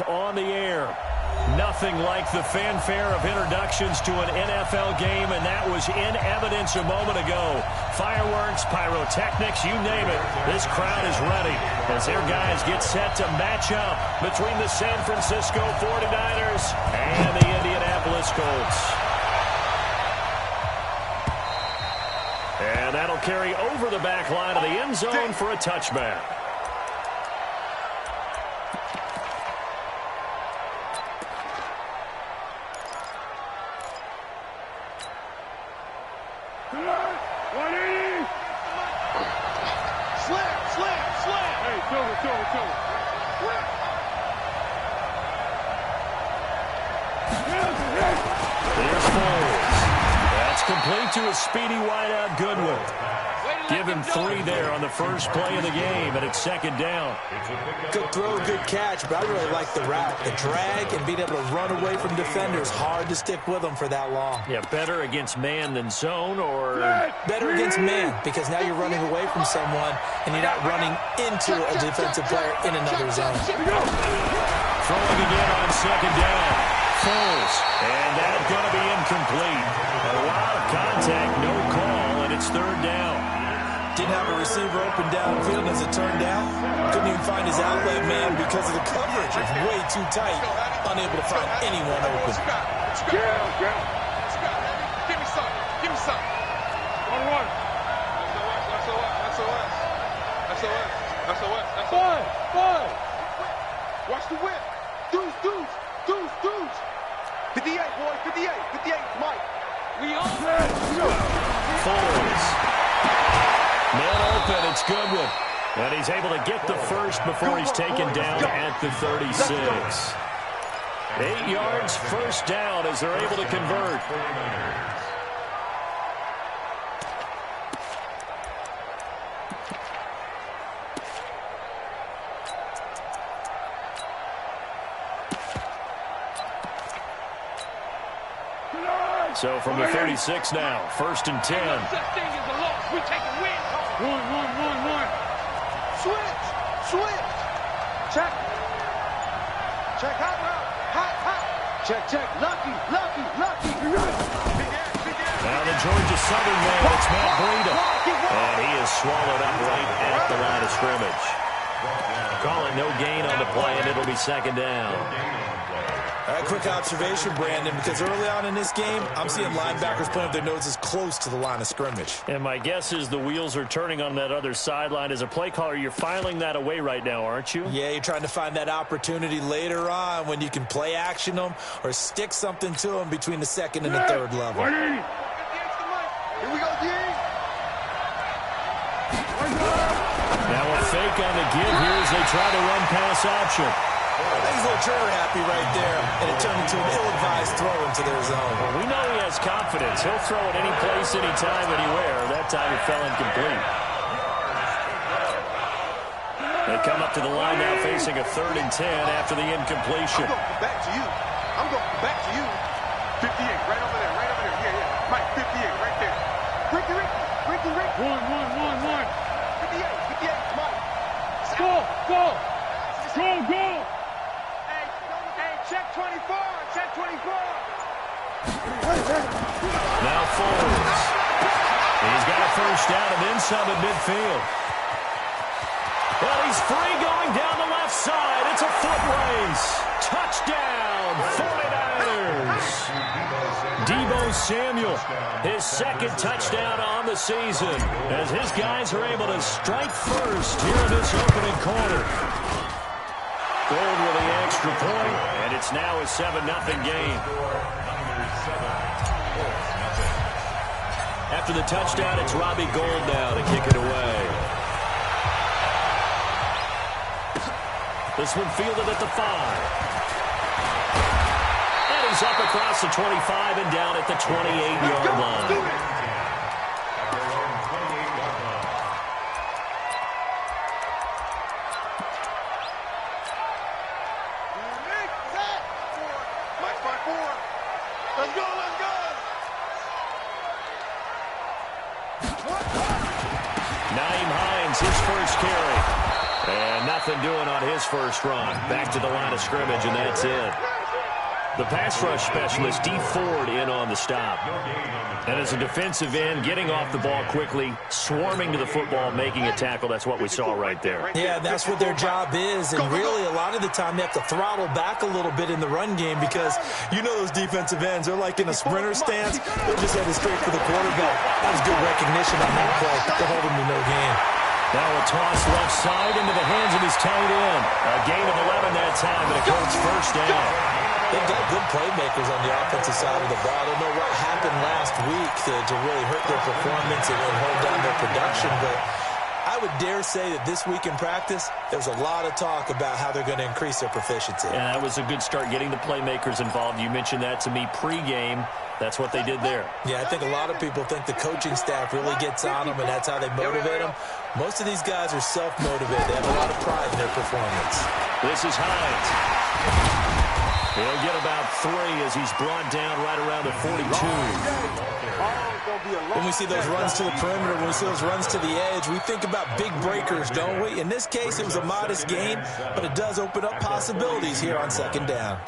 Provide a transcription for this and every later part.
On the air. Nothing like the fanfare of introductions to an NFL game, and that was in evidence a moment ago. Fireworks, pyrotechnics, you name it. This crowd is ready as their guys get set to match up between the San Francisco 49ers and the Indianapolis Colts. And that'll carry over the back line of the end zone for a touchback. Complete to a speedy wideout, Goodwin. Give him 3 there on the first play of the game, and it's second down. Good throw, good catch, but I really like the route. The drag and being able to run away from defenders. Hard to stick with them for that long. Yeah, better against man than zone, or? Better against man, because now you're running away from someone, and you're not running into a defensive player in another zone. Throwing again on second down. Foles, and that's going to be incomplete. A lot of contact, no call, and it's third down. Didn't have a receiver open downfield as it turned out. Couldn't even find his outlet man because of the coverage. It's way too tight. Unable to find anyone open. Give me some. Give me some. 1-1. SOS. Five. Watch the whip. Deuce. 58, boy. 58, Mike. We all Foles. Man open, it's Goodwin. And he's able to get the first before he's taken down at the 36. 8 yards, first down as they're able to convert. So from the 36 now, first and 10. Such thing as a loss. We take a win. One. Switch. Check. Hot route. Hot. Check. Lucky. Now the Georgia Southern man, it's Matt Breida. And he is swallowed up right at the line of scrimmage. Call it no gain on the play, and it'll be second down. Quick observation, Brandon, because early on in this game, I'm seeing linebackers putting up their noses close to the line of scrimmage. And my guess is the wheels are turning on that other sideline. As a play caller, you're filing that away right now, aren't you? Yeah, you're trying to find that opportunity later on when you can play action them or stick something to them between the second and the third level. Here we go, D. Now a fake on the give here as they try to run pass option. He's a little trigger happy right there, and it turned into an ill-advised throw into their zone. Well, we know he has confidence. He'll throw it any place, anytime, anywhere. That time it fell incomplete. They come up to the line now facing a 3rd and 10 after the incompletion. I'm going back to you. 58, right over there. Yeah. Mike, 58, right there. Ricky. 1. 58, Mike. Go. Hey, check 24. Now Foles. He's got a first down and then some at midfield. Well, he's free going down the left side. It's a foot race. Touchdown, 49ers. Deebo Samuel, his second touchdown on the season, as his guys are able to strike first here in this opening quarter. Gold with the extra point, and it's now a 7-0 game. After the touchdown, it's Robbie Gould now to kick it away. This one fielded at the 5. And he's up across the 25 and down at the 28-yard line. Nothing doing on his first run. Back to the line of scrimmage, and that's it. The pass rush specialist, Dee Ford, in on the stop. And as a defensive end, getting off the ball quickly, swarming to the football, making a tackle, that's what we saw right there. Yeah, that's what their job is. And really, a lot of the time, they have to throttle back a little bit in the run game because you know those defensive ends, they're like in a sprinter stance. They're just headed straight for the quarterback. That was good recognition on that play to hold him to no gain. Now a toss left side into the hands of his tight end. A gain of 11 that time, and a Colts first down. They've got good playmakers on the offensive side of the ball. I don't know what happened last week to really hurt their performance and hold down their production, but I would dare say that this week in practice, there's a lot of talk about how they're going to increase their proficiency. Yeah, that was a good start, getting the playmakers involved. You mentioned that to me pregame. That's what they did there. Yeah, I think a lot of people think the coaching staff really gets on them, and that's how they motivate them. Most of these guys are self-motivated. They have a lot of pride in their performance. This is Hines. He'll get about 3 as he's brought down right around the 42. When we see those runs to the perimeter, when we see those runs to the edge, we think about big breakers, don't we? In this case, it was a modest gain, but it does open up possibilities here on second down.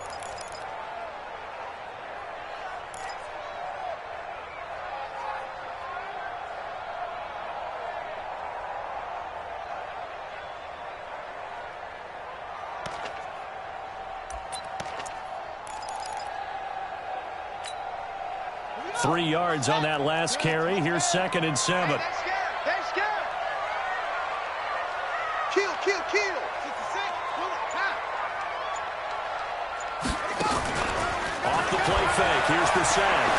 Three yards on that last carry. Here's 2nd and 7. They're scared. Kill. Off the play fake. Here's the sack.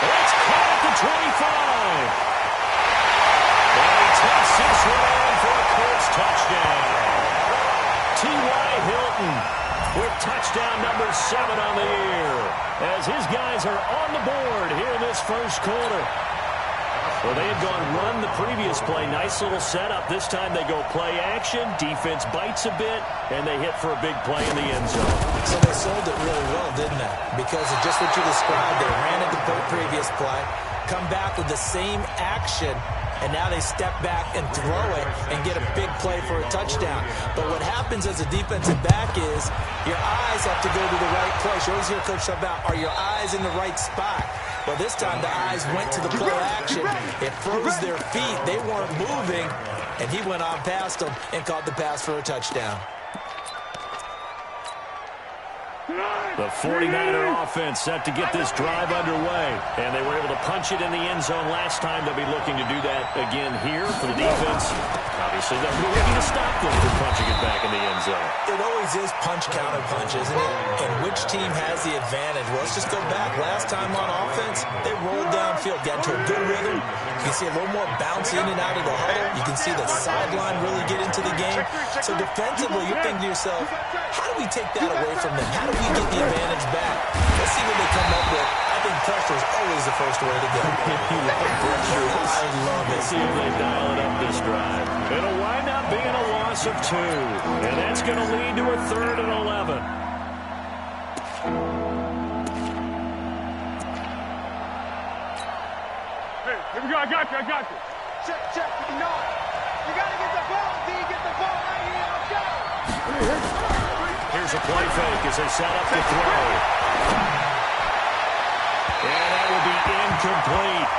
It's caught at the 25. And he takes this one in for a Colts touchdown. T.Y. Hilton with touchdown number 7 on the year, as his guys are on the board here in this first quarter. Well, they had gone run the previous play. Nice little setup. This time they go play action. Defense bites a bit, and they hit for a big play in the end zone. So they sold it really well, didn't they? Because of just what you described. They ran at the previous play, come back with the same action, and now they step back and throw it and get a big play for a touchdown. But what happens as a defensive back is your eyes have to go to the right place. You always hear Coach talk about, are your eyes in the right spot? Well, this time the eyes went to the play action. It froze their feet. They weren't moving, and he went on past them and caught the pass for a touchdown. The 49er offense set to get this drive underway, and they were able to punch it in the end zone last time. They'll be looking to do that again here for the defense. Obviously, they'll be looking to stop them from punching it back in the end zone. It always is punch, counter punch, isn't it? And which team has the advantage? Well, let's just go back. Last time on offense, they rolled downfield, got into a good rhythm. You can see a little more bounce in and out of the huddle. You can see the sideline really get into the game. So defensively, you're thinking to yourself, how do we take that away from them? How do we get the advantage back? Let's see what they come up with. I think pressure is always the first way to go. I love it. See if they dial it up this drive. It'll wind up being a loss of 2, and that's going to lead to a 3rd and 11. Hey, here we go. I got you. Check. No. You got to get the ball, D. Get the ball right here. Let's go. Here's a play fake as they set up the throw. And that will be incomplete.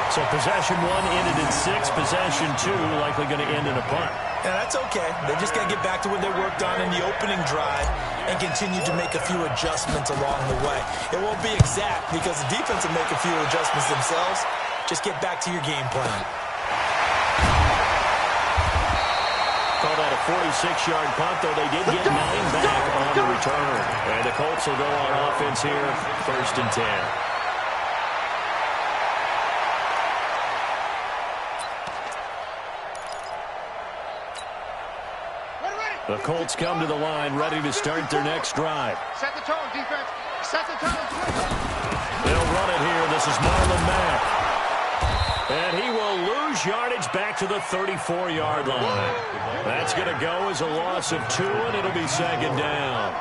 So possession 1 ended in 6. Possession 2 likely going to end in a punt. Yeah, that's okay. They just got to get back to what they worked on in the opening drive and continue to make a few adjustments along the way. It won't be exact because the defense will make a few adjustments themselves. Just get back to your game plan. Call that a 46-yard punt, though they did get 9 back on the return. And the Colts will go on offense here, 1st and 10. The Colts come to the line, ready to start their next drive. Set the tone, defense. Set the tone. They'll run it here. This is Marlon Mack. And he will lose yardage back to the 34-yard line. That's going to go as a loss of 2, and it'll be 2nd down.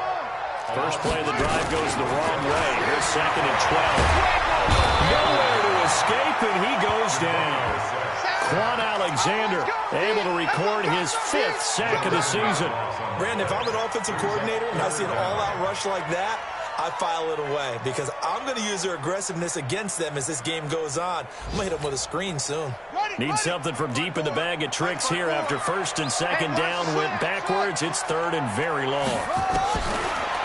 First play of the drive goes the wrong way. Here's 2nd and 12. Nowhere to escape, and he goes down. Quan Alexander able to record his 5th sack of the season. Brandon, if I'm an offensive coordinator and I see an all-out rush like that, I file it away because I'm going to use their aggressiveness against them as this game goes on. I'm going to hit them with a screen soon. Need something from deep in the bag of tricks here after 1st and 2nd down went backwards. It's 3rd and very long.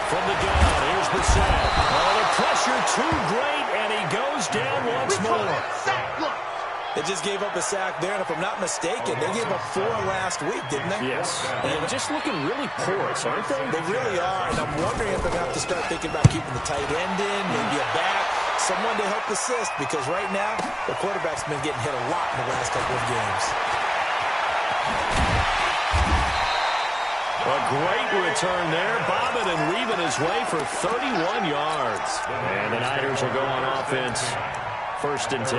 From the gun, here's Brissett. Oh, the pressure too great, and he goes down once more. They just gave up a sack there, and if I'm not mistaken, they gave up 4 last week, didn't they? Yes, and just looking really porous, aren't they? They really are, and I'm wondering if they're going to have to start thinking about keeping the tight end in, maybe a back, someone to help assist, because right now, the quarterback's been getting hit a lot in the last couple of games. A great return there, bobbing and weaving his way for 31 yards. And the Niners will go on offense, 1st and 10.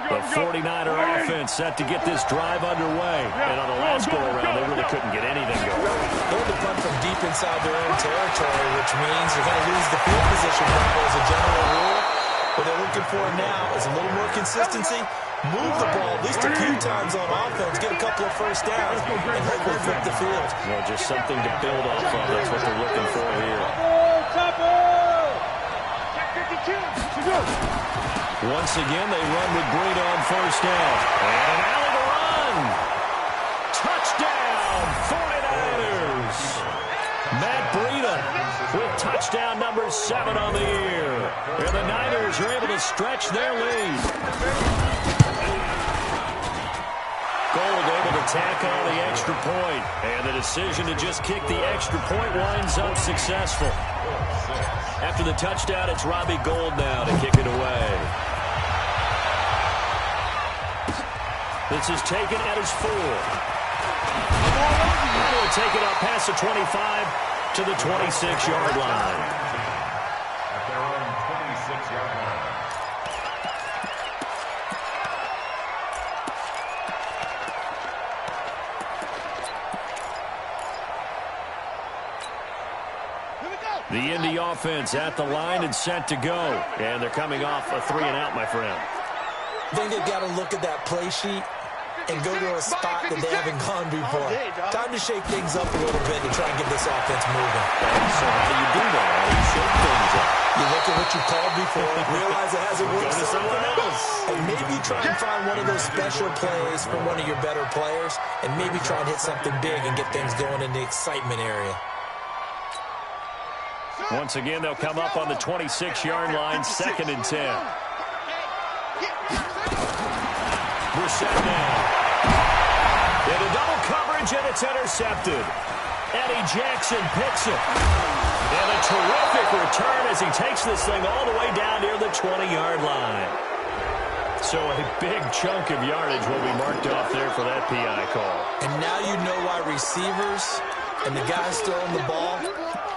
The 49er offense set to get this drive underway. And on the last go-around, they really couldn't get anything going. They're to punt from deep inside their own territory, which means they're going to lose the field position battle as a general rule. What they're looking for now is a little more consistency, move the ball at least a few times on offense, get a couple of 1st downs, and hopefully flip the field. Well, just something to build off of. That's what they're looking for here. Once again, they run with Breida on 1st down. And an alley to run. Touchdown, 49ers. Matt Breida with touchdown number 7 on the year. And the Niners are able to stretch their lead. Gold able to tack on the extra point. And the decision to just kick the extra point winds up successful. After the touchdown, it's Robbie Gould now to kick it away. This is taken at his 4. He'll take it up past the 25 to the 26-yard line. At their own 26-yard line. The Indy offense at the line and set to go. And they're coming off a 3-and-out, my friend. I think they've got to look at that play sheet and go to a spot that they haven't gone before. Time to shake things up a little bit and try and get this offense moving. So how do you do that? How do you shake things up? You look at what you called before, realize it hasn't worked Go to something else. and maybe try and find one of those special plays from one of your better players, and maybe try and hit something big and get things going in the excitement area. Once again, they'll come up on the 26-yard line, 2nd and 10. Brissett now. Into double coverage, and it's intercepted. Eddie Jackson picks it. And a terrific return as he takes this thing all the way down near the 20-yard line. So a big chunk of yardage will be marked off there for that PI call. And now you know why receivers and the guys throwing the ball,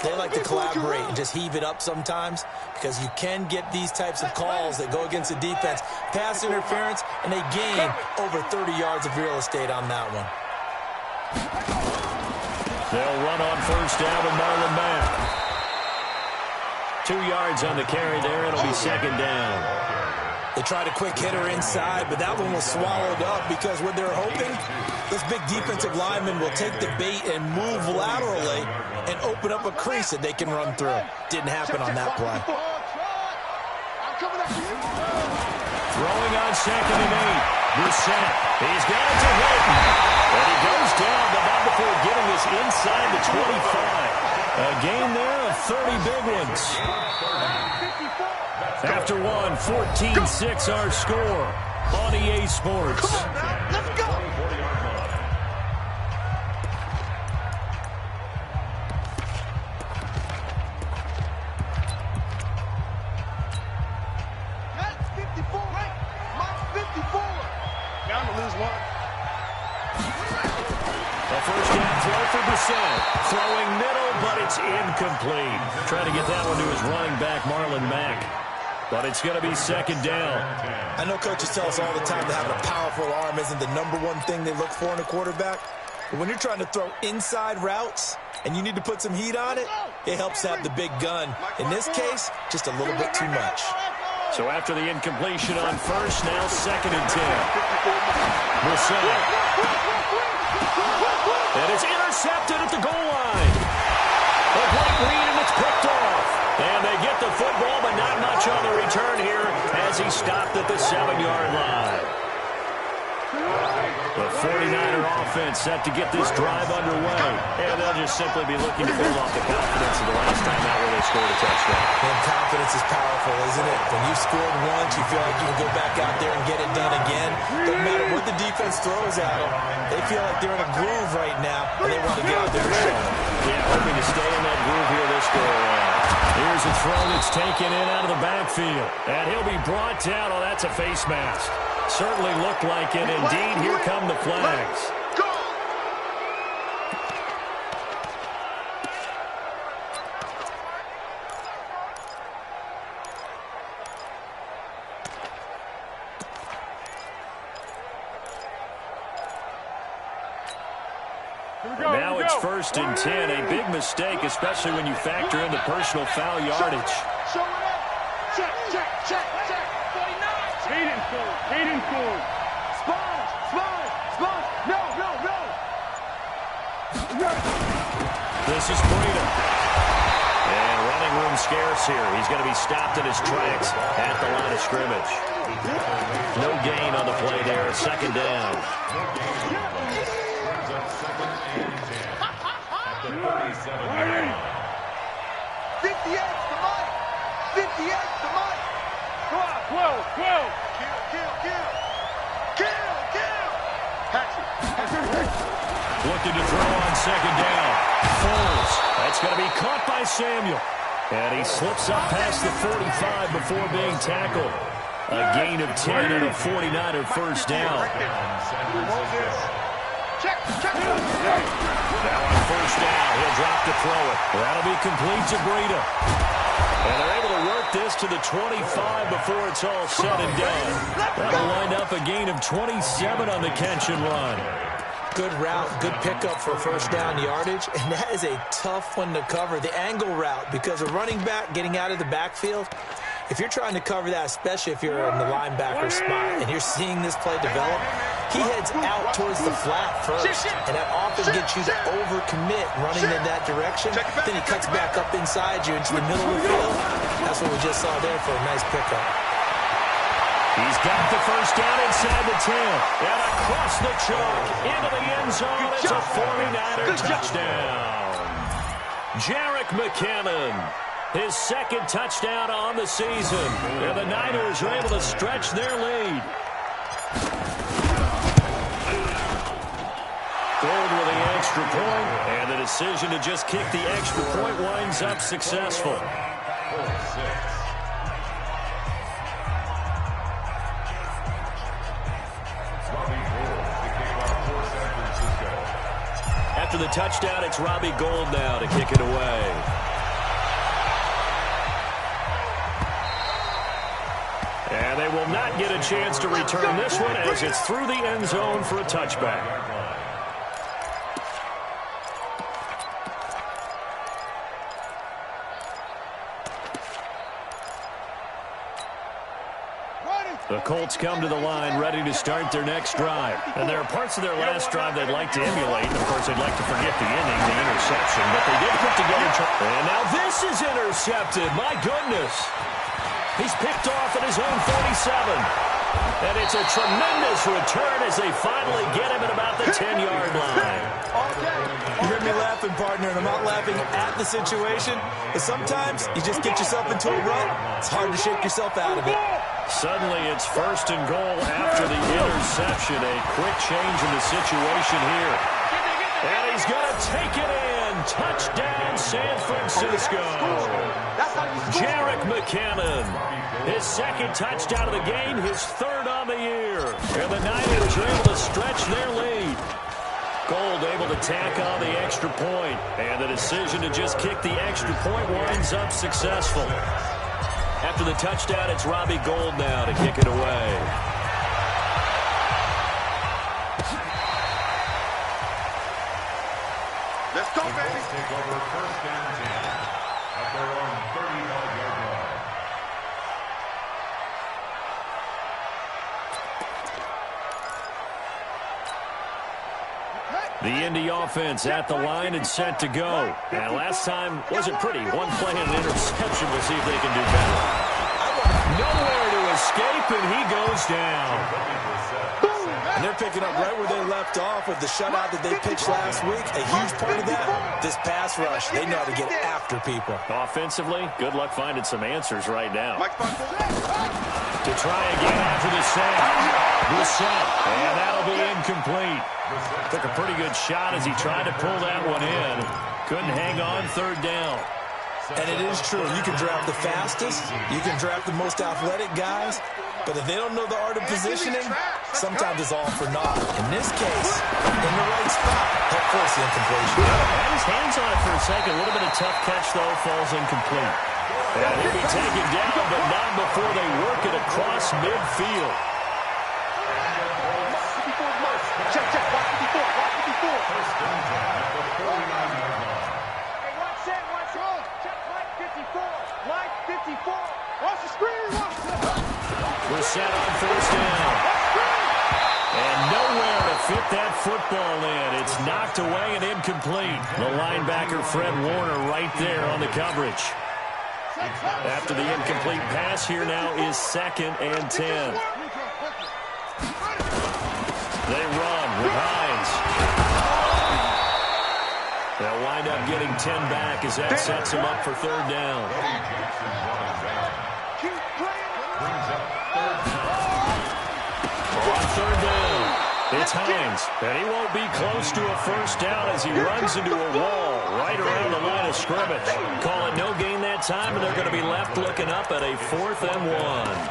they like to collaborate and just heave it up sometimes, because you can get these types of calls that go against the defense. Pass interference, and they gain over 30 yards of real estate on that one. They'll run on 1st down with Marlon Mack. 2 yards on the carry there. It'll be 2nd down. They tried a quick hitter inside, but that one was swallowed up because what they're hoping, this big defensive lineman will take the bait and move laterally and open up a crease that they can run through. Didn't happen on that play. Throwing on 2nd and 8. Brissett. He's got it to Hilton. And he goes down, but not before getting this inside the 25. A gain there of 30 big ones. After one, 14-6 our score on EA Sports. Come on now, let's go. That's 54, right? Mike, 54. Down to lose one. A 1st down throw for Brissett. Throwing middle, but it's incomplete. Trying to get that one to his running back, Marlon Mack. But it's going to be 2nd down. I know coaches tell us all the time that having a powerful arm isn't the #1 thing they look for in a quarterback. But when you're trying to throw inside routes, and you need to put some heat on it, it helps have the big gun. In this case, just a little bit too much. So after the incompletion on first, now 2nd and 10. Brissett. And it's intercepted at the goal line. A great read, and it's picked off. And they get the football, but not much on the return here as he stopped at the 7-yard line. The 49er offense set to get this drive underway. And they'll just simply be looking to build off the confidence of the last time out where they scored a touchdown. And confidence is powerful, isn't it? When you've scored once, you feel like you can go back out there and get it done again. Doesn't matter what the defense throws at them. They feel like they're in a groove right now, and they want to get out there and show them. Yeah, hoping to stay in that groove here this go around. Here's a throw that's taken in out of the backfield. And he'll be brought down. Oh, that's a face mask. Certainly looked like it. Indeed, here come the flags. Now it's 1st and 10. A big mistake, especially when you factor in the personal foul yardage. Show it up. Check, check, check, check. 49. Hayden Ford. Sponge. No. This is Breida. And running room scarce here. He's going to be stopped in his tracks at the line of scrimmage. No gain on the play there. 2nd down. 58's the mic. 58's the mic. Come on, 12. Kill. Looking to throw on 2nd down. Foles. That's going to be caught by Samuel. And he slips up past the 45 before being tackled. A gain of 10 and a 49er first down. Check. Now on 1st down, he'll drop to throw it. That'll be complete to Breida. And they're able to work this to the 25 before it's all said and done. That'll wind up a gain of 27 on the catch and run. Good route, good pickup for 1st down yardage, and that is a tough one to cover, the angle route, because a running back getting out of the backfield, if you're trying to cover that, especially if you're in the linebacker spot and you're seeing this play develop, he heads out towards the flat first, and that often gets you to overcommit running in that direction. Then he cuts back up inside you into the middle of the field. That's what we just saw there for a nice pickup. He's got the 1st down inside the 10. And across the chalk into the end zone. It's a 49er touchdown. Jerick McKinnon, his 2nd touchdown on the season. And the Niners are able to stretch their lead. Gold with the extra point, and the decision to just kick the extra point winds up successful. After the touchdown, it's Robbie Gould now to kick it away. And they will not get a chance to return this one as it's through the end zone for a touchback. The Colts come to the line ready to start their next drive. And there are parts of their last drive they'd like to emulate. And, of course, they'd like to forget the inning, the interception. But they did put together... And now this is intercepted. My goodness. He's picked off at his own 47. And it's a tremendous return as they finally get him at about the 10-yard line. You hear me laughing, partner, and I'm not laughing at the situation. But sometimes you just get yourself into a rut. It's hard to shake yourself out of it. Suddenly it's 1st and goal after the interception. A quick change in the situation here. And he's going to take it in. Touchdown, San Francisco. Jerick McKinnon. His 2nd touchdown of the game, his 3rd on the year. And the Niners are able to stretch their lead. Gould able to tack on the extra point. And the decision to just kick the extra point winds up successful. After the touchdown, it's Robbie Gould now to kick it away. Let's Go, The baby. Colts take over first and 10 at their own 35-yard line. The Indy offense at the line and set to go. And last time wasn't pretty. One play and an interception. We'll see if they can do better. Nowhere to escape, and he goes down. And they're picking up right where they left off with the shutout that they pitched last week. A huge part of that, this pass rush. They know how to get after people. Offensively, good luck finding some answers right now. Mike Buckle. To try again after the sack. Brissett, and that'll be incomplete. Took a pretty good shot as he tried to pull that one in. Couldn't hang on third down. And it is true. You can draft the fastest. You can draft the most athletic guys. But if they don't know the art of positioning, sometimes it's all for naught. In this case, in the right spot, that forced the incompletion. Had his hands on it for a second. A little bit of tough catch, though. Falls incomplete. And he'll be taken down, but not before they work it across midfield. Check, check. Watch 54. Watch 54. First and 10 at the 49-yard line. Hey, watch that. Watch that. Check line 54. Line 54. Watch the screen. Watch We're set on first down. And nowhere to fit that football in. It's knocked away and incomplete. The linebacker, Fred Warner, right there on the coverage. After the incomplete pass, here now is 2nd and 10. They run with Hines. They'll wind up getting 10 back as that sets him up for third down. Jackson running back. Brings up third down. On third down, it's Hines. And he won't be close to a first down as he runs into a wall right around the line of scrimmage. Call it no gain that time, and they're going to be left looking up at a 4th and 1.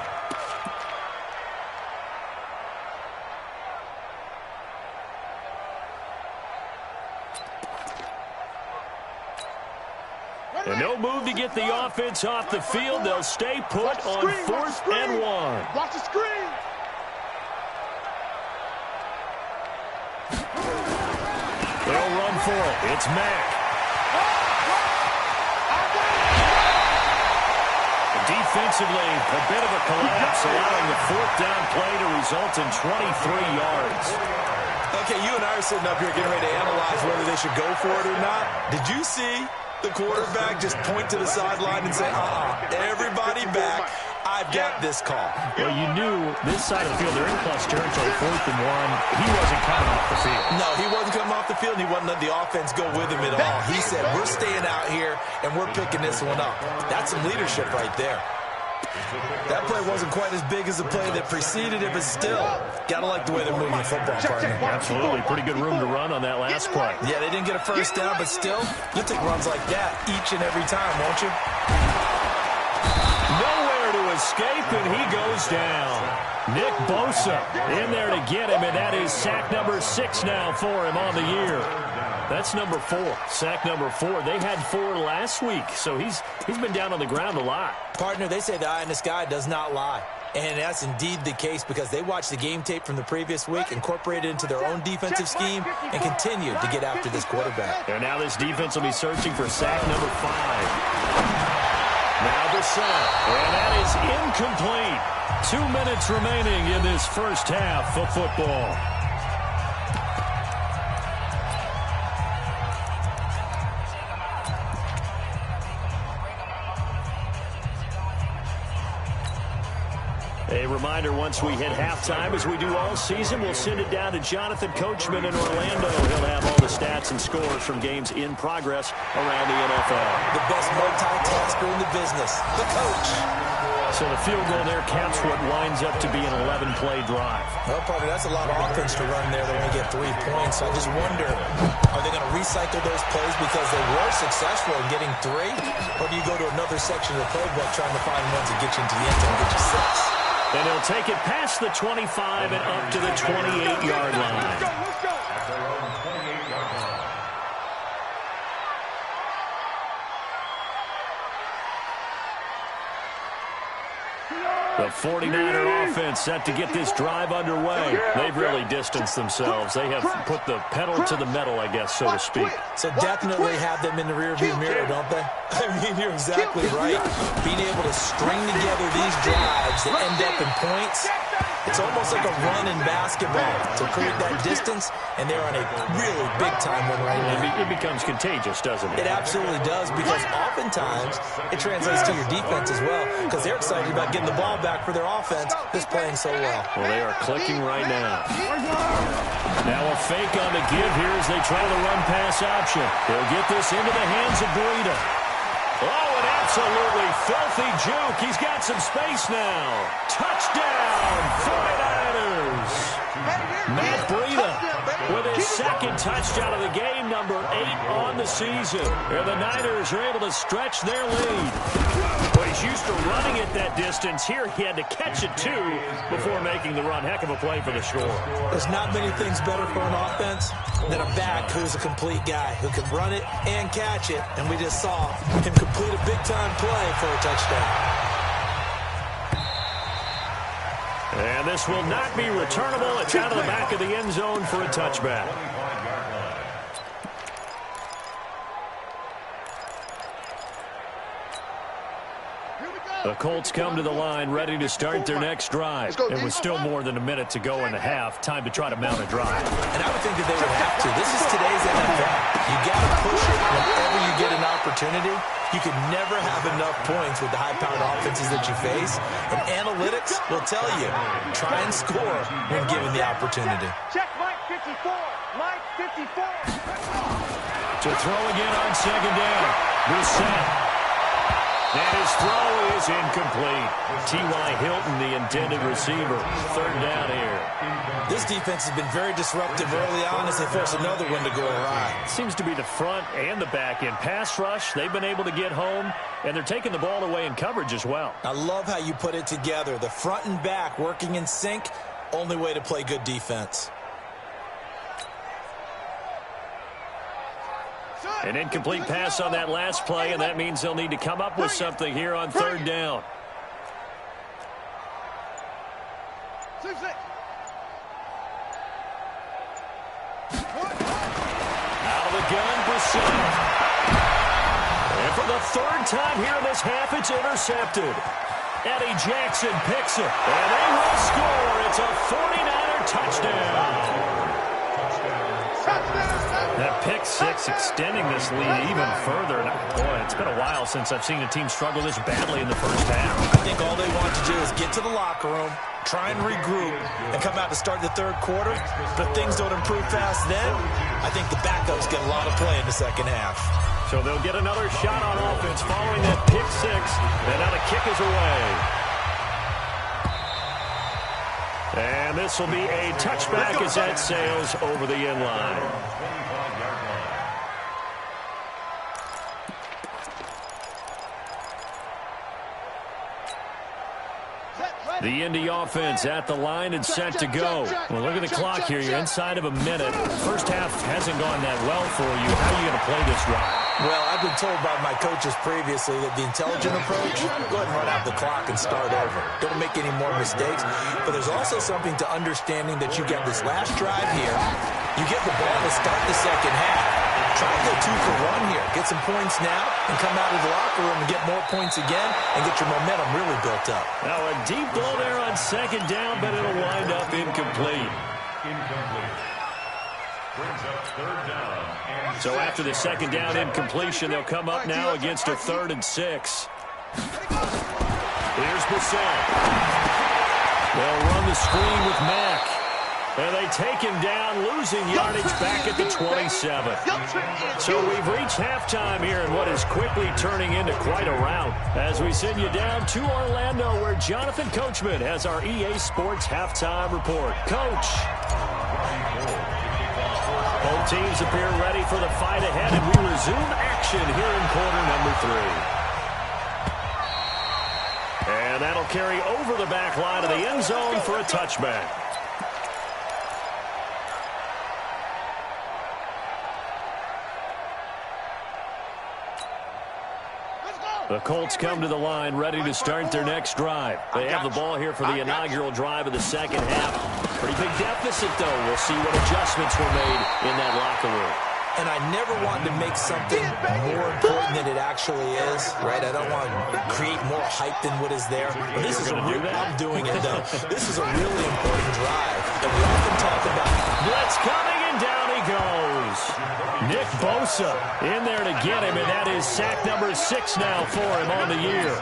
And no move to get the offense off the field. They'll stay put on 4th and 1. Watch the screen. They'll run for it. It's Mack. Defensively, a bit of a collapse, allowing the 4th down play to result in 23 yards. Okay, you and I are sitting up here getting ready to analyze whether they should go for it or not. Did you see the quarterback just point to the sideline and say, everybody back, I've got this call? Well, you knew this side of the field, they're in plus territory, 4th and 1. He wasn't coming off the field. No, he wasn't coming off the field, and he wasn't letting the offense go with him at all. He said, we're staying out here, and we're picking this one up. That's some leadership right there. That play wasn't quite as big as the play that preceded it, but still, gotta like the way they're moving the football, partner. Absolutely. Pretty good room to run on that last play. Yeah, they didn't get a first down, but still, you'll take runs like that each and every time, won't you? Nowhere to escape, and he goes down. Nick Bosa in there to get him, and that is sack number 6 now for him on the year. That's number 4. Sack number 4. They had 4 last week, so he's been down on the ground a lot. Partner, they say the eye in the sky does not lie. And that's indeed the case because they watched the game tape from the previous week, incorporated it into their own defensive scheme, and continued to get after this quarterback. And now this defense will be searching for sack number 5. Now the sack, and that is incomplete. 2 minutes remaining in this first half of football. A reminder, once we hit halftime, as we do all season, we'll send it down to Jonathan Coachman in Orlando. He'll have all the stats and scores from games in progress around the NFL. The best multitasker in the business, the coach. So the field goal there caps what winds up to be an 11-play drive. Well, partner, that's a lot of offense to run there. They're going to get 3 points. So I just wonder, are they going to recycle those plays because they were successful in getting 3? Or do you go to another section of the playbook trying to find ones that get you into the end zone and get you 6? And he'll take it past the 25 and up to the 28-yard line. Let's go. At their own 28-yard line. The 49er offense set to get this drive underway. They've really distanced themselves. They have put the pedal to the metal, I guess, so to speak. So definitely have them in the rearview mirror, don't they? I mean, you're exactly right. Being able to string together these drives that end up in points, it's almost like a run in basketball to create that distance, and they're on a really big-time one right now. It becomes contagious, doesn't it? It absolutely does, because oftentimes it translates to your defense as well, because they're excited about getting the ball back for their offense that's playing so well. Well, they are clicking right now. Now a fake on the give here as they try the run-pass option. They'll get this into the hands of Breida. Oh, an absolutely filthy juke. He's got some space now. Touchdown, 49ers. Matt Breida with his second touchdown of the game, number 8 on the season. And the Niners are able to stretch their lead. Well, he's used to running it that distance. Here he had to catch it, too, before making the run. Heck of a play for the score. There's not many things better for an offense than a back who's a complete guy, who can run it and catch it. And we just saw him complete a big-time play for a touchdown. And this will not be returnable. It's out of the back of the end zone for a touchback. The Colts come to the line ready to start their next drive. And with still more than a minute to go in the half, time to try to mount a drive. And I would think that they would have to. This is today's NFL. You got to push it whenever you get an opportunity. You can never have enough points with the high-powered offenses that you face. And analytics will tell you, try and score when given the opportunity. Check Mike 54. Mike 54. To throw again on second down. Brissett. And his throw is incomplete. T.Y. Hilton, the intended receiver. Third down here. This defense has been very disruptive early on as they force another one to go awry. Seems to be the front and the back end. Pass rush, they've been able to get home, and they're taking the ball away in coverage as well. I love how you put it together. The front and back working in sync, only way to play good defense. An incomplete pass on that last play, and that means they'll need to come up with something here on third down. Out of the gun, Brissett. And for the third time here in this half, it's intercepted. Eddie Jackson picks it, and they will score. It's a 49er touchdown. That pick six extending this lead even further. And boy, it's been a while since I've seen a team struggle this badly in the first half. I think all they want to do is get to the locker room, try and regroup, and come out to start the third quarter. But if things don't improve fast then, I think the backups get a lot of play in the second half. So they'll get another shot on offense following that pick six. And now the kick is away. And this will be a touchback as that sails over the end line. The Indy offense at the line and set to go. Well, look at the clock here. You're inside of a minute. First half hasn't gone that well for you. How are you going to play this drive? Well, I've been told by my coaches previously that the intelligent approach, go ahead and run out the clock and start over. Don't make any more mistakes. But there's also something to understanding that you get this last drive here. You get the ball to start the second half. Try to go 2 for 1 here. Get some points now and come out of the locker room and get more points again and get your momentum really built up. Now a deep ball there on second down, but it'll wind up incomplete. Brings up third down. So after the second down incompletion, they'll come up now against a 3rd and 6. Here's Brissett. They'll run the screen with Mack. And they take him down, losing yardage back at the 27. So we've reached halftime here in what is quickly turning into quite a rout. As we send you down to Orlando, where Jonathan Coachman has our EA Sports halftime report. Coach. Both teams appear ready for the fight ahead, and we resume action here in quarter number 3. And that'll carry over the back line of the end zone for a touchback. The Colts come to the line ready to start their next drive. They have the ball here for the inaugural drive of the second half. Pretty big deficit, though. We'll see what adjustments were made in that locker room. And I never want to make something more important than it actually is, right? I don't want to create more hype than what is there. But this is I'm doing it, though. This is a really important drive that we often talk about. Blitz coming, and down he goes. Nick Bosa in there to get him, and that is sack number 6 now for him on the year.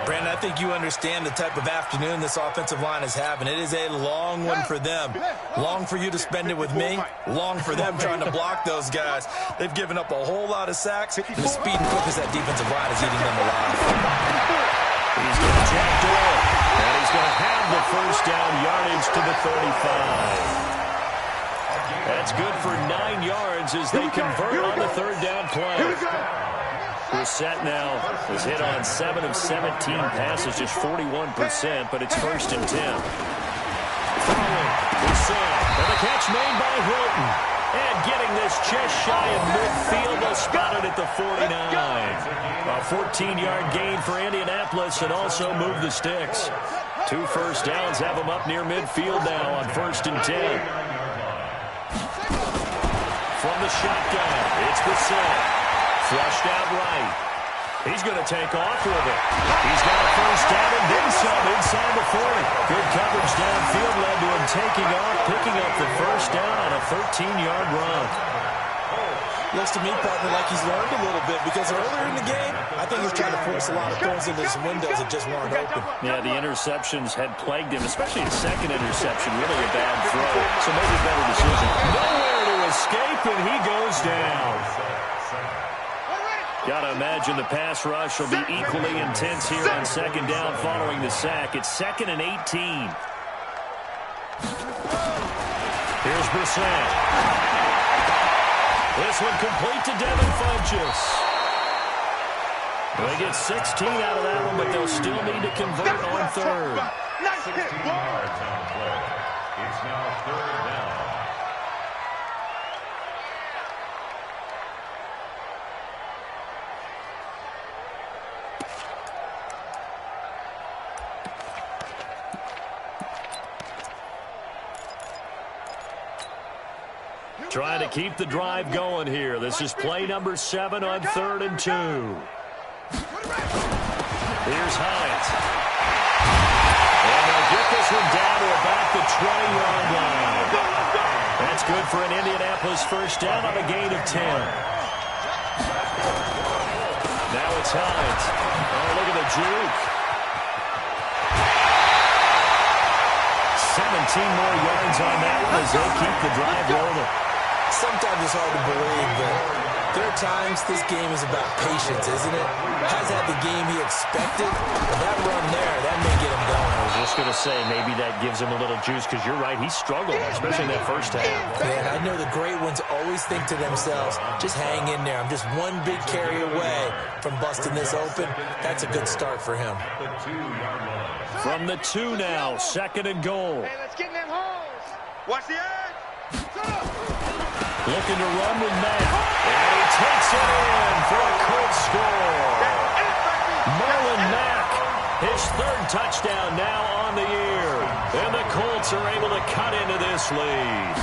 Brandon, I think you understand the type of afternoon this offensive line is having. It is a long one for them. Long for you to spend it with me. Long for them trying to block those guys. They've given up a whole lot of sacks. The speed and quickness that defensive line is eating them alive. He's going to Jack Doyle, and he's going to have the first down yardage to the 35. That's good for 9 yards as they convert on the third down play. Brissett now has hit on 7 of 17 passes, just 41%, but it's 1st and 10. Throwing, Brissett, and the catch made by Hilton. And getting this just shy of midfield, they'll spot it at the 49. A 14-yard gain for Indianapolis and also move the sticks. 2 first downs have them up near midfield now on 1st and 10. From the shotgun, it's Brissett. Flushed out right. He's going to take off with it. He's got a first down and then some inside the 40. Good coverage downfield led to him taking off, picking up the first down on a 13-yard run. Looks to me, partner, like he's learned a little bit because earlier in the game, I think he's trying to force a lot of throws into his windows that just weren't open. Yeah, the interceptions had plagued him, especially the second interception, really a bad throw. So maybe a better decision. Nowhere to escape, and he goes down. Got to imagine the pass rush will be equally intense here on second down following the sack. It's 2nd and 18. Here's Brissett. This one complete to Devin Funchess. They get 16 out of that one, but they'll still need to convert on third. 16 yards on the play. It's now 3rd down. Trying to keep the drive going here. This is play number 7 on 3rd and 2. Here's Hyatt. And they'll get this one down to about the 20-yard line. That's good for an Indianapolis first down on a gain of 10. Now it's Hyatt. Oh, look at the juke. 17 more yards on that one as they keep the drive rolling. Sometimes it's hard to believe, but there are times this game is about patience, isn't it? Has had the game he expected, but that run there, that may get him going. I was just going to say, maybe that gives him a little juice, because you're right, he struggled, especially in that first half. Man, I know the great ones always think to themselves, just hang in there. I'm just one big carry away from busting this open. That's a good start for him. From the 2 now, 2nd and goal. Hey, let's get in them holes. Watch the edge. Looking to run with Matt. And he takes it in for a quick score. Marlon Mack, his 3rd touchdown now on the year. And the Colts are able to cut into this lead.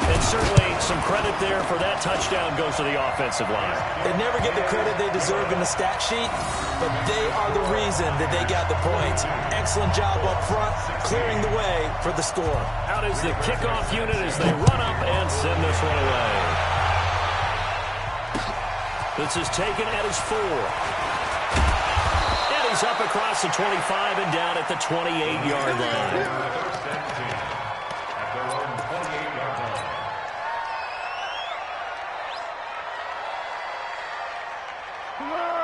And certainly some credit there for that touchdown goes to the offensive line. They never get the credit they deserve in the stat sheet, but they are the reason that they got the points. Excellent job up front, clearing the way for the score. Out is the kickoff unit as they run up and send this one away. This is taken at his 4. And he's up across the 25 and down at the 28-yard line.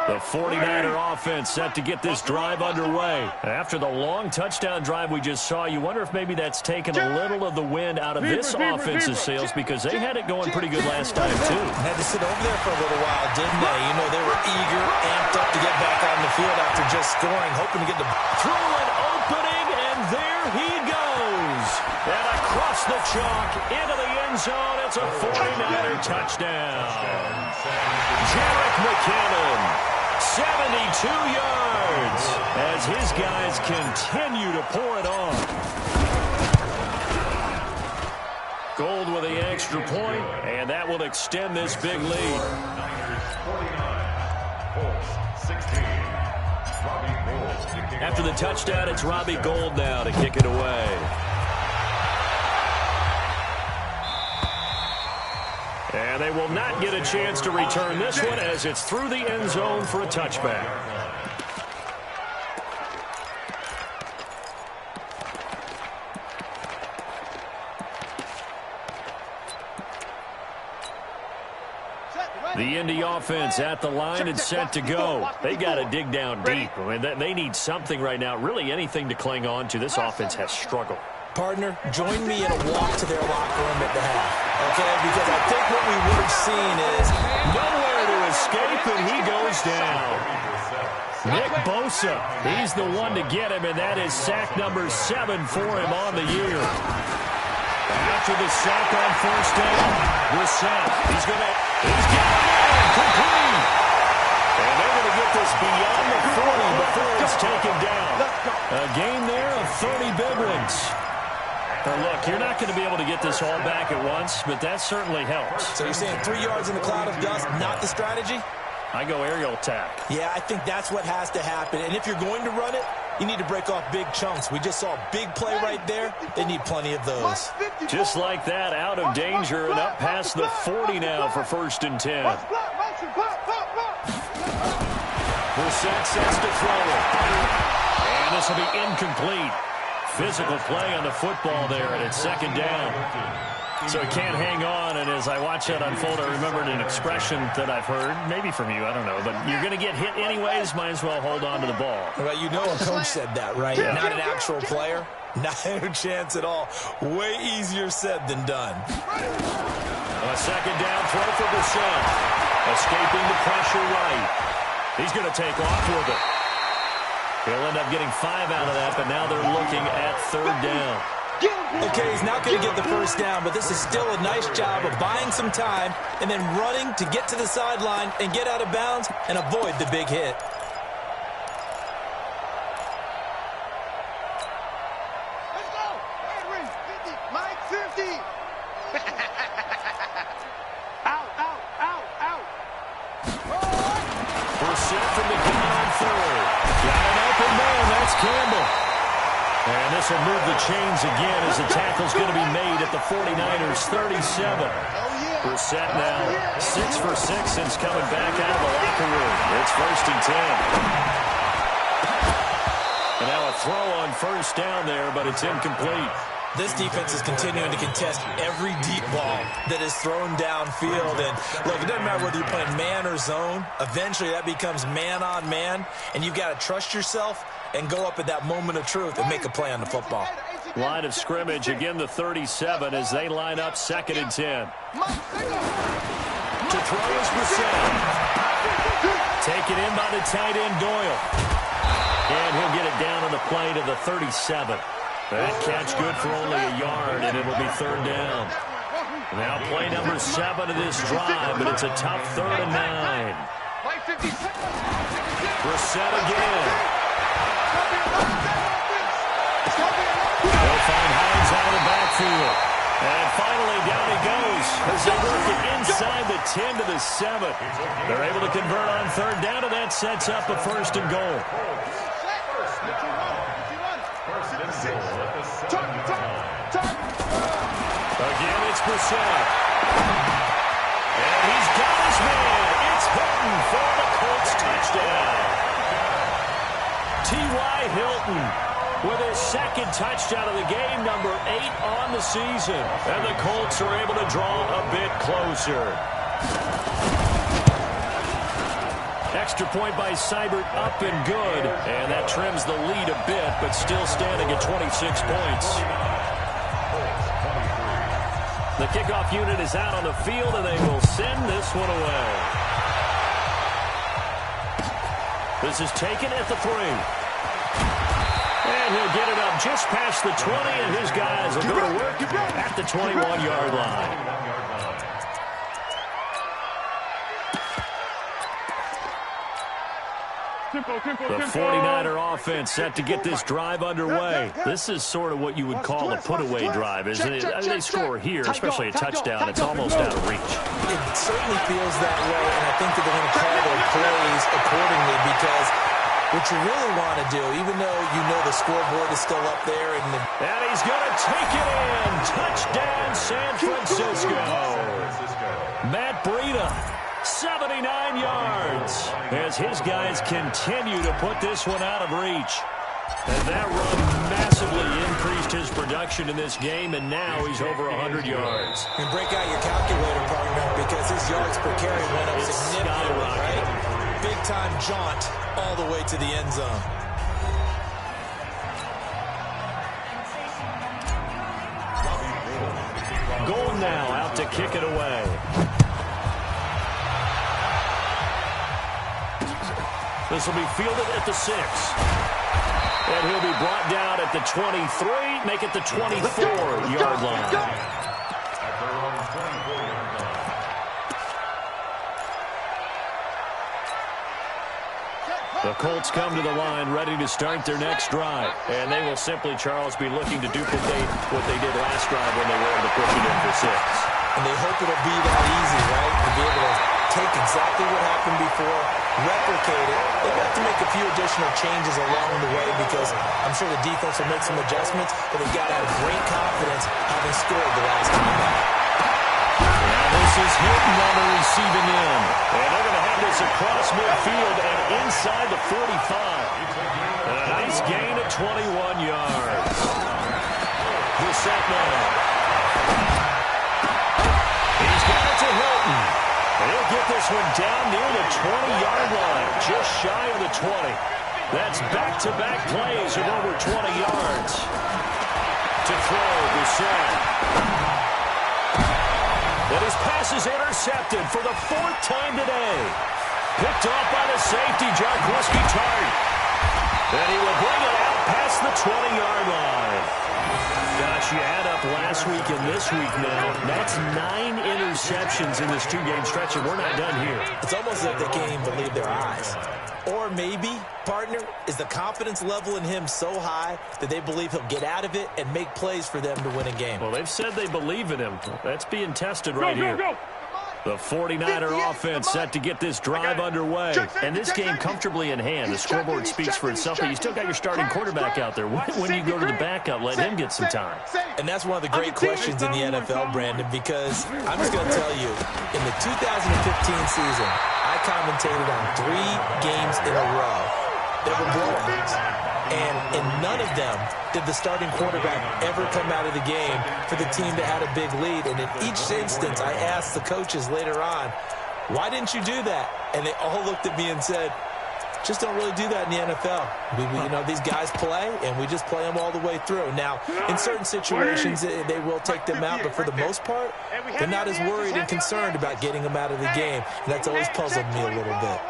The 49er offense set to get this drive underway. After the long touchdown drive we just saw, you wonder if maybe that's taken a little of the wind out of this offense's sails, because they had it going pretty good last time, too. Had to sit over there for a little while, didn't they? You know, they were eager, amped up to get back on the field after just scoring, hoping to get the... Through an opening, and there he goes. And across the chalk, into the end zone, it's a 49er touchdown. Jerick McKinnon 72 yards as his guys continue to pour it on. Gold with the extra point, and that will extend this big lead. After the touchdown, it's Robbie Gould now to kick it away. And they will not get a chance to return this one as it's through the end zone for a touchback. The Indy offense at the line and set to go. They got to dig down deep. I mean, they need something right now, really anything to cling on to. This offense has struggled. Partner, join me in a walk to their locker room at the half, okay? Because I think what we would have seen is nowhere to escape, and he goes down. Nick Bosa, he's the one to get him, and that is sack number 7 for him on the year. After the sack on first down, Brissett, he's got it complete. And they're going to get this beyond the 40 before it's taken down. A gain there of 30 big ones. Now look, you're not going to be able to get this all back at once, but that certainly helps. So you're saying 3 yards in a cloud of dust, not the strategy? I go aerial attack. Yeah, I think that's what has to happen. And if you're going to run it, you need to break off big chunks. We just saw a big play right there. They need plenty of those. Just like that, out of danger and up past the 40 now for 1st and 10. Brissett sets to throw it. And this will be incomplete. Physical play on the football there, and it's 2nd down. So he can't hang on, and as I watch that unfold, I remembered an expression that I've heard, maybe from you, I don't know, but you're going to get hit anyways, might as well hold on to the ball. Well, you know a coach said that, right? Yeah. Not an actual player. Not a chance at all. Way easier said than done. A 2nd down throw for Brissett. Escaping the pressure right. He's going to take off with it. He'll end up getting 5 out of that, but now they're looking at 3rd down. Okay, he's not going to get the 1st down, but this is still a nice job of buying some time and then running to get to the sideline and get out of bounds and avoid the big hit. Let's go! Henry, 50, Mike, 50! Out, out, out, out! Brissett from the gun on 3rd. Got an open man, that's Campbell. And this will move the chains again as the tackle's going to be made at the 49ers 37. Brissett now 6 for 6 since coming back out of the locker room. It's 1st and 10. And now a throw on 1st down there, but it's incomplete. This defense is continuing to contest every deep ball that is thrown downfield. And, look, it doesn't matter whether you're playing man or zone. Eventually, that becomes man-on-man, and you've got to trust yourself and go up at that moment of truth and make a play on the football. Line of scrimmage, again the 37 as they line up 2nd and 10. To throw is Brissett. Taken in by the tight end, Doyle. And he'll get it down on the play to the 37. That catch good for only a yard, and it'll be 3rd down. Now play number 7 of this drive, but it's a tough 3rd and 9. Brissett again. They'll find Hines out of the backfield. And finally, down he goes as they work it inside the 10 to the 7. They're able to convert on 3rd down, and that sets up a 1st and goal. Again, it's Brissett. And he's got his man. It's Hilton for the Colts touchdown. T.Y. Hilton with his 2nd touchdown of the game, number 8 on the season. And the Colts are able to draw a bit closer. Extra point by Seibert, up and good. And that trims the lead a bit, but still standing at 26 points. The kickoff unit is out on the field, and they will send this one away. This is taken at the 3. And he'll get it up just past the 20, and his guys will go to work at the 21-yard line. The 49er offense set to get this drive underway. This is sort of what you would call a put-away drive, isn't it? I mean, they score here, especially a touchdown. It's almost out of reach. It certainly feels that way, and I think that they're going to call their plays accordingly because what you really want to do, even though you know the scoreboard is still up there. And he's going to take it in. Touchdown, San Francisco. Matt Breida, 79 yards, as his guys continue to put this one out of reach. And that run massively increased his production in this game, and now he's over 100 yards. And break out your calculator, partner, because his yards per carry went up significantly, right? Big-time jaunt all the way to the end zone. Goal now out to kick it away. This will be fielded at the 6. And he'll be brought down at the 23, make it the 24-yard line. The Colts come to the line ready to start their next drive. And they will simply, Charles, be looking to duplicate what they did last drive when they were able to push it in for 6. And they hope it'll be that easy, right? To be able to take exactly what happened before, replicate it. They've got to make a few additional changes along the way because I'm sure the defense will make some adjustments, but they've got to have great confidence having scored the last time out. Now this is Hilton on the receiving end. And they're going to have this across midfield and inside the 45. And a nice gain of 21 yards. The set now. He's got it to Hilton. And he'll get this one down near the 20-yard line, just shy of the 20. That's back-to-back plays of over 20 yards. To throw, Brissett. And his pass is intercepted for the 4th time today. Picked off by the safety, Jaquiski Tartt. And he will bring it out past the 20-yard line. Gosh, you add up last week and this week now. That's 9 interceptions in this 2-game stretch, and we're not done here. It's almost like they can't even believe their eyes. Or maybe, partner, is the confidence level in him so high that they believe he'll get out of it and make plays for them to win a game. Well, they've said they believe in him. That's being tested right here. The 49er offense set to get this drive underway. And this game comfortably in hand. The scoreboard speaks for itself, but you still got your starting quarterback out there. When you go to the backup, let him get some time. And that's one of the great questions in the NFL, Brandon, because I'm just going to tell you, in the 2015 season, I commentated on 3 games in a row. There were blowouts. And in none of them did the starting quarterback ever come out of the game for the team that had a big lead. And in each instance, I asked the coaches later on, why didn't you do that? And they all looked at me and said, just don't really do that in the NFL. You know, these guys play, and we just play them all the way through. Now, in certain situations, they will take them out, but for the most part, they're not as worried and concerned about getting them out of the game. And that's always puzzled me a little bit.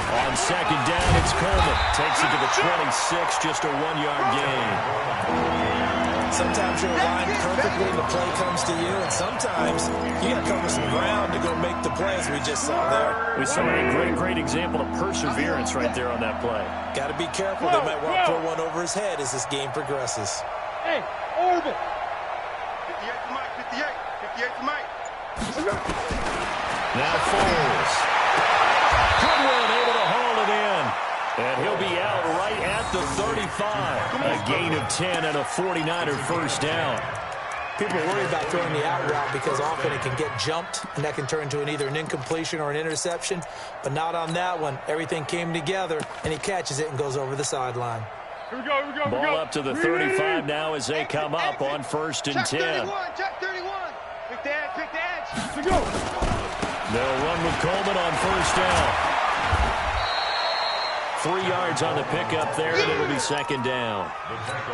On second down, it's Coleman. Takes it to the 26, just a 1-yard gain. Sometimes you're aligned perfectly and the play comes to you, and sometimes you got to cover some ground to go make the play, as we just saw there. We saw a great example of perseverance right there on that play. Got to be careful. They might want to throw one over his head as this game progresses. Hey, over. 58 to Mike, 58 to Mike. Now Foles. Goodwin able to haul it in. And he'll be out right at the 35. A gain of 10 and a 49er first down. People worry about throwing the out route because often it can get jumped, and that can turn into either an incompletion or an interception. But not on that one. Everything came together, and he catches it and goes over the sideline. Here we go. Ball up to the 35 now as they come up on 1st and 10. Check 31. Pick the edge. Here we go. They'll run with Coleman on 1st down. 3 yards on the pickup there, and it'll be 2nd down.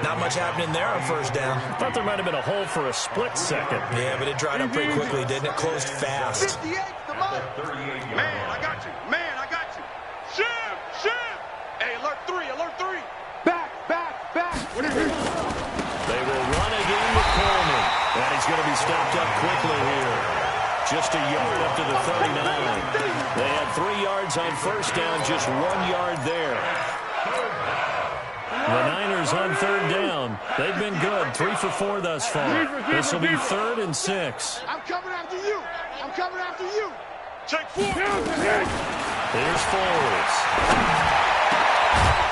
Not much happening there on 1st down. Thought there might have been a hole for a split second. Yeah, but it dried up pretty quickly, didn't it? Closed fast. 58 to Mike. Man, I got you. Shim. Hey, alert 3. Back. What is it? They will run again with Coleman. And he's going to be stopped up quickly here. just a yard up to the 39. They had 3 yards on first down, just 1 yard there. The Niners on third down. They've been good, 3 for 4 thus far. This will be 3rd and 6. I'm coming after you. I'm coming after you. Check 4. Here's Foles.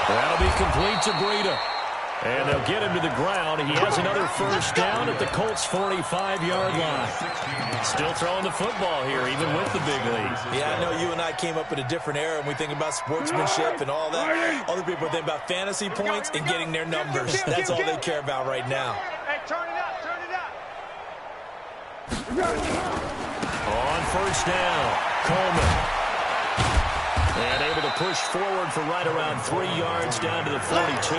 That'll be complete to Breida. And they'll get him to the ground. He has another first down at the Colts' 45-yard line. Still throwing the football here, even with the big lead. Yeah, I know you and I came up in a different era, and we think about sportsmanship and all that. Other people think about fantasy points and getting their numbers. That's all they care about right now. Hey, turn it up, turn it up. On first down, Coleman. And able to push forward for right around 3 yards down to the 42.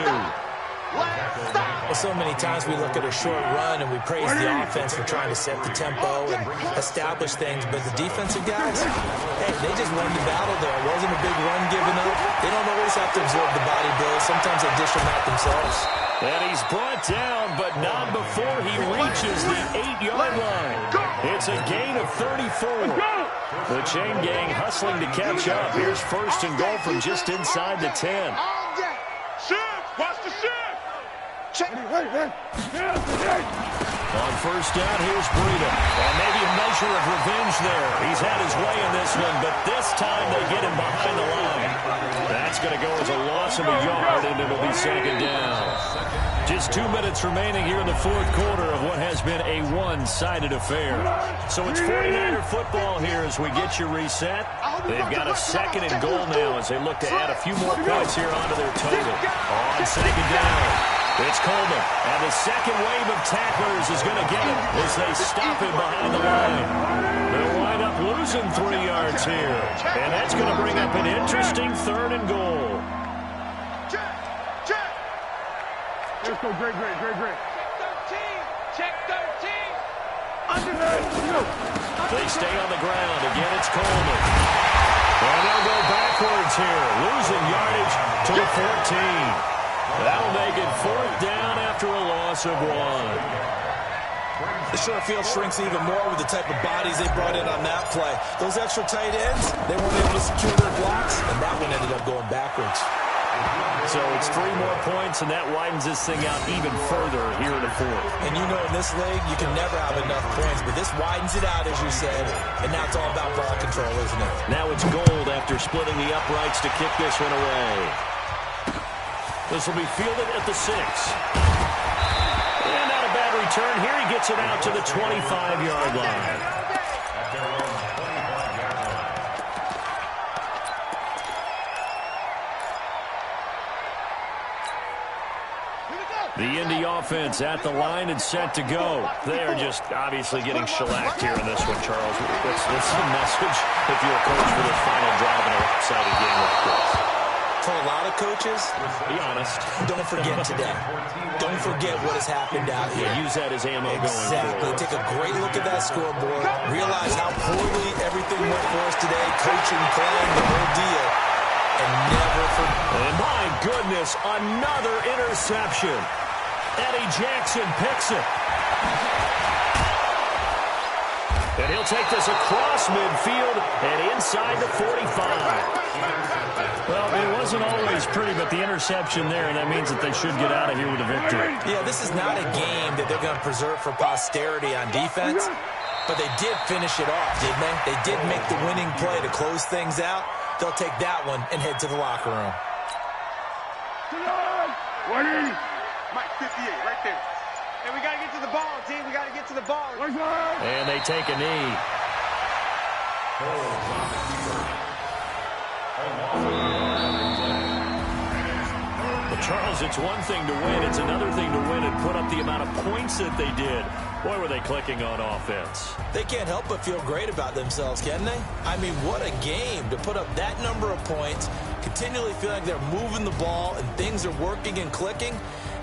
Well, so many times we look at a short run and we praise the offense for trying to set the tempo and establish things, but the defensive guys, hey, they just won the battle there. It wasn't a big run given up. They don't always have to absorb the body blows. Sometimes they dish them out themselves. And he's brought down, but not before he reaches the 8-yard line. It's a gain of 34. The chain gang hustling to catch up. Here's 1st and goal from just inside the 10. Shift, watch the shift. On first down, here's Breida. And maybe a measure of revenge there. He's had his way in this one, but this time they get him behind the line. That's going to go as a loss of a yard, and it'll be 2nd down. Just 2 minutes remaining here in the 4th quarter of what has been a one-sided affair. So it's 49er football here as we get you reset. They've got a 2nd and goal now as they look to add a few more points here onto their total. On 2nd down. It's Coleman, and the second wave of tacklers is going to get him as they stop him behind the line. They'll wind up losing 3 yards here, and that's going to bring up an interesting 3rd and goal. Check. Let's go, great. Check 13. Under They stay on the ground. Again, it's Coleman. And they'll go backwards here, losing yardage to the 14. That'll make it 4th down after a loss of 1. The short field shrinks even more with the type of bodies they brought in on that play. Those extra tight ends, they weren't able to secure their blocks, and that one ended up going backwards. So it's 3 more points, and that widens this thing out even further here in the 4th. And you know in this league, you can never have enough points, but this widens it out, as you said, and now it's all about ball control, isn't it? Now it's Gold after splitting the uprights to kick this one away. This will be fielded at the 6. And not a bad return here. He gets it out to the 25-yard line. The Indy offense at the line and set to go. They are just obviously getting shellacked here in this one, Charles. What's the message if you're a coach for this final drive in a lopsided game like this? For a lot of coaches, be honest, don't forget today. Don't forget what has happened out here. Yeah, use that as ammo going forward. Exactly. Take a great look at that scoreboard. Realize how poorly everything went for us today. Coaching, playing, the whole deal. And never forget. And my goodness, another interception. Eddie Jackson picks it. And he'll take this across midfield and inside the 45. Well, it wasn't always pretty, but the interception there, and that means that they should get out of here with a victory. Yeah, this is not a game that they're going to preserve for posterity on defense, but they did finish it off, didn't they? They did make the winning play to close things out. They'll take that one and head to the locker room. 180. Mike, 58, right there. Hey, we got to get to the ball, D. We got to get to the ball. And they take a knee. Well, Charles, it's one thing to win. It's another thing to win and put up the amount of points that they did. Boy, were they clicking on offense. They can't help but feel great about themselves, can they? I mean, what a game to put up that number of points, continually feel like they're moving the ball and things are working and clicking.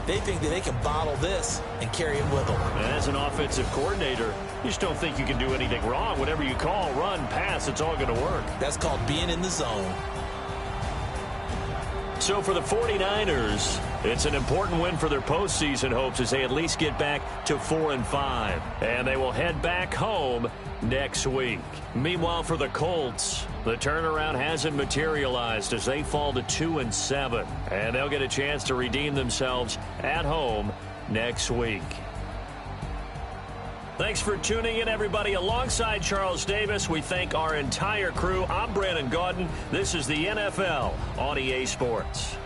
They think that they can bottle this and carry it with them. And as an offensive coordinator, you just don't think you can do anything wrong. Whatever you call, run, pass, it's all going to work. That's called being in the zone. So for the 49ers, it's an important win for their postseason hopes as they at least get back to 4-5. And they will head back home next week. Meanwhile, for the Colts, the turnaround hasn't materialized as they fall to 2-7. And they'll get a chance to redeem themselves at home next week. Thanks for tuning in, everybody. Alongside Charles Davis, we thank our entire crew. I'm Brandon Gaudin. This is the NFL on EA Sports.